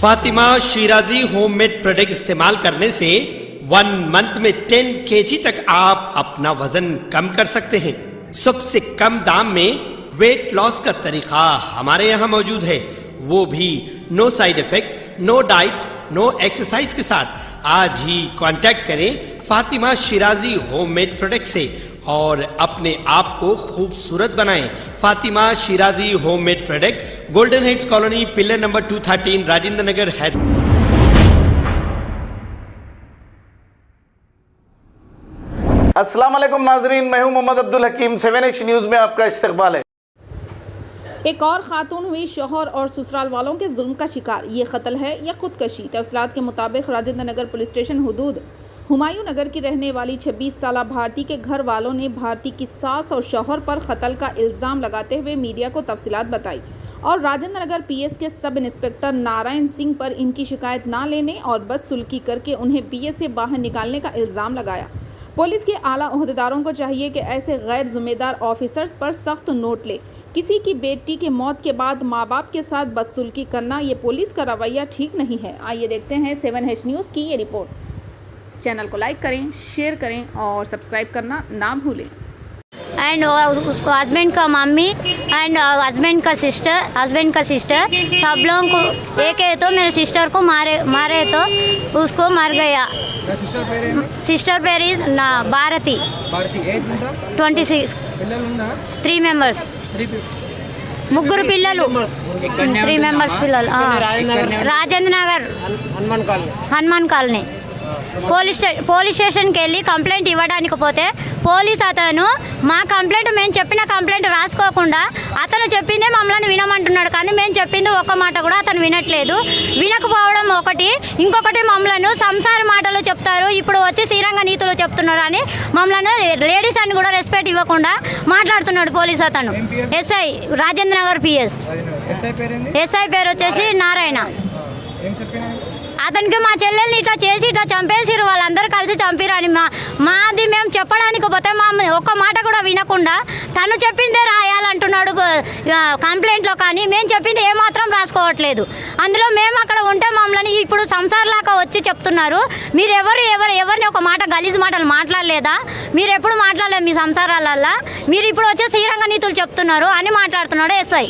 Fatima Shirazi homemade product इस्तेमाल करने से 1 मंथ में 10 kg तक आप अपना वजन कम कर सकते हैं। सबसे कम दाम में वेट लॉस का तरीका हमारे यहाँ मौजूद है, वो भी no side effect, no diet, no exercise के साथ। आज ही कांटेक्ट करें फातिमा शिराजी होममेड प्रोडक्ट से और अपने आप को खूबसूरत बनाएं। Fatima Shirazi homemade product, golden heads colony, pillar number 213, Rajendra Nagar, Hyderabad. अस्सलाम वालेकुम नाजरीन, मैं हूं मोहम्मद अब्दुल हकीम। 7H न्यूज़ में आपका इस्तकबाल है। एक और खातून हुई शौहर और ससुराल वालों के जुल्म का शिकार। ये कत्ल है या खुदकशी? तफसीलात के मुताबिक राजेंद्र नगर पुलिस स्टेशन हदूद हुमायूं नगर की रहने वाली 26 साला भारती के घर वालों ने भारती की सास और शौहर पर कत्ल का इल्ज़ाम लगाते हुए मीडिया को तफसीलात बताई और राजेंद्र नगर पीएस के सब इंस्पेक्टर नारायण सिंह पर इनकी शिकायत ना लेने और बदसुल्की करके उन्हें पीएस से बाहर निकालने का इल्ज़ाम लगाया। पुलिस के आला ओहदेदारों को चाहिए कि ऐसे गैर जिम्मेदार ऑफिसर्स पर सख्त नोट ले। किसी की बेटी के मौत के बाद माँ बाप के साथ बदसुल्की करना ये पुलिस का रवैया ठीक नहीं है। आइए देखते हैं 7H न्यूज़ की ये रिपोर्ट। चैनल को लाइक करें, शेयर करें और सब्सक्राइब करना ना भूलें। एंड उसको हस्बैंड का मम्मी एंड हस्बैंड का सिस्टर सब लोगों को एक है तो मेरे सिस्टर को मारे तो उसको मर गया। सिस्टर पेर इज ना भारती 26 3 members ముగ్గురు పిల్లలు 3 members పిల్లలు రాజేంద్ర నగర్ హనుమాన్ కాలనీ పోలీస్ స్టేషన్కి వెళ్ళి కంప్లైంట్ ఇవ్వడానికి పోతే పోలీస్ అతను మా కంప్లైంట్ మేము చెప్పిన కంప్లైంట్ రాసుకోకుండా అతను చెప్పిందే మమ్మల్ని వినమంటున్నాడు, కానీ మేము చెప్పింది ఒక్క మాట కూడా అతను వినట్లేదు. వినకపోవడం ఒకటి, ఇంకొకటి మమ్మల్ని సంసార మాటలు చెప్తారు, ఇప్పుడు వచ్చి శ్రీరంగ నీతులు చెప్తున్నారు అని మమ్మల్ని లేడీస్ అని కూడా రెస్పెక్ట్ ఇవ్వకుండా మాట్లాడుతున్నాడు పోలీస్ అతను. SI Rajendra Nagar PS. SI పేరు వచ్చేసి నారాయణ. అతనికి మా చెల్లెల్ని ఇట్లా చేసి ఇట్లా చంపేసిరు, వాళ్ళందరూ కలిసి చంపిరు అని మాది మేము చెప్పడానికి పోతే మా ఒక్క మాట కూడా వినకుండా తను చెప్పిందే రాయాలంటున్నాడు కంప్లైంట్లో, కానీ మేము చెప్పింది ఏమాత్రం రాసుకోవట్లేదు. అందులో మేము అక్కడ ఉంటే మమ్మల్ని ఇప్పుడు సంసార్లాగా వచ్చి చెప్తున్నారు. మీరు ఎవరిని ఒక మాట గలీజ్ మాటలు మాట్లాడలేదా? మీరు ఎప్పుడు మాట్లాడలేదు మీ సంసారాలల్లా, మీరు ఇప్పుడు వచ్చి శ్రీరంగ నీతులు చెప్తున్నారు అని మాట్లాడుతున్నాడు ఎస్ఐ.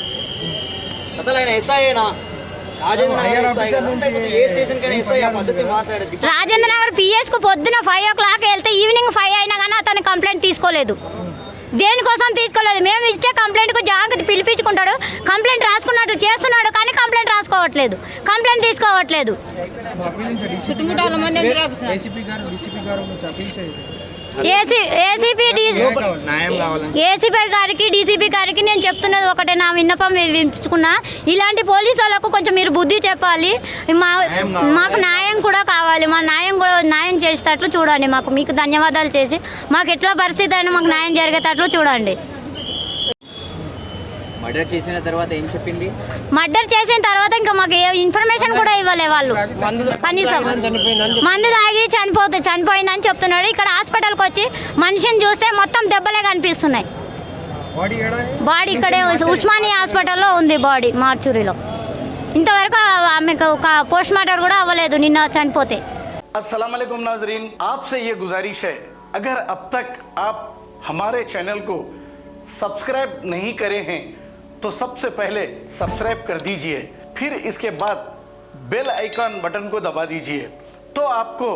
రాజేంద్ర నగర్ పిఎస్ కు పొద్దున 5 o'clock వెళ్తే ఈవినింగ్ 5 అయినా కానీ అతను కంప్లైంట్ తీసుకోలేదు. దేనికోసం తీసుకోలేదు? మేము ఇచ్చే కంప్లైంట్కు జాగ్రత్త పిలిపించుకుంటాడు, కంప్లైంట్ రాసుకున్నట్టు చేస్తున్నాడు, కానీ కంప్లైంట్ రాసుకోవట్లేదు, కంప్లైంట్ తీసుకోవట్లేదు. ఏసీపీ గారికి డీసీపీ గారికి నేను చెప్తున్నది ఒకటే, నా విన్నపం వినిపించుకున్నా, ఇలాంటి పోలీసు వాళ్ళకు కొంచెం మీరు బుద్ధి చెప్పాలి. మాకు న్యాయం కూడా కావాలి, మా న్యాయం చేసేటట్లు చూడండి. మీకు ధన్యవాదాలు చేసి మాకు ఎట్లా పరిస్థితి అయినా మాకు న్యాయం జరిగేటట్లు చూడండి. మర్డర్ చేసిన తర్వాత ఏం చెప్పింది? మర్డర్ చేసిన తర్వాత ఇంకా మాకు ఇన్ఫర్మేషన్ కూడా ఇవ్వలే వాళ్ళు. కనీసం మందు తాగి చనిపోయిందని చెప్తున్నాడు. ఇక్కడ హాస్పిటల్కి వచ్చి మనిషిని చూస్తే మొత్తం దెబ్బలే కనిపిస్తున్నాయి. బాడీ ఇక్కడే ఉస్మానియా హాస్పిటల్లో ఉంది, బాడీ మార్చురీలో. ఇంతవరకు ఆమెకు ఒక పోస్ట్ మార్టం కూడా అవ్వలేదు నిన్న చనిపోతే. अस्सलाम वालेकुम नाजरीन, आपसे ये गुजारिश है, अगर अब तक आप हमारे चैनल को सब्सक्राइब नहीं करे हैं तो सबसे पहले सब्सक्राइब कर दीजिए, फिर इसके बाद बेल आइकन बटन को दबा दीजिए, तो आपको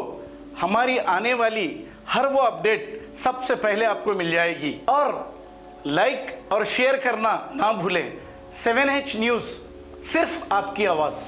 हमारी आने वाली हर वो अपडेट सबसे पहले आपको मिल जाएगी। और लाइक और शेयर करना ना भूलें। 7H न्यूज़, सिर्फ आपकी आवाज़।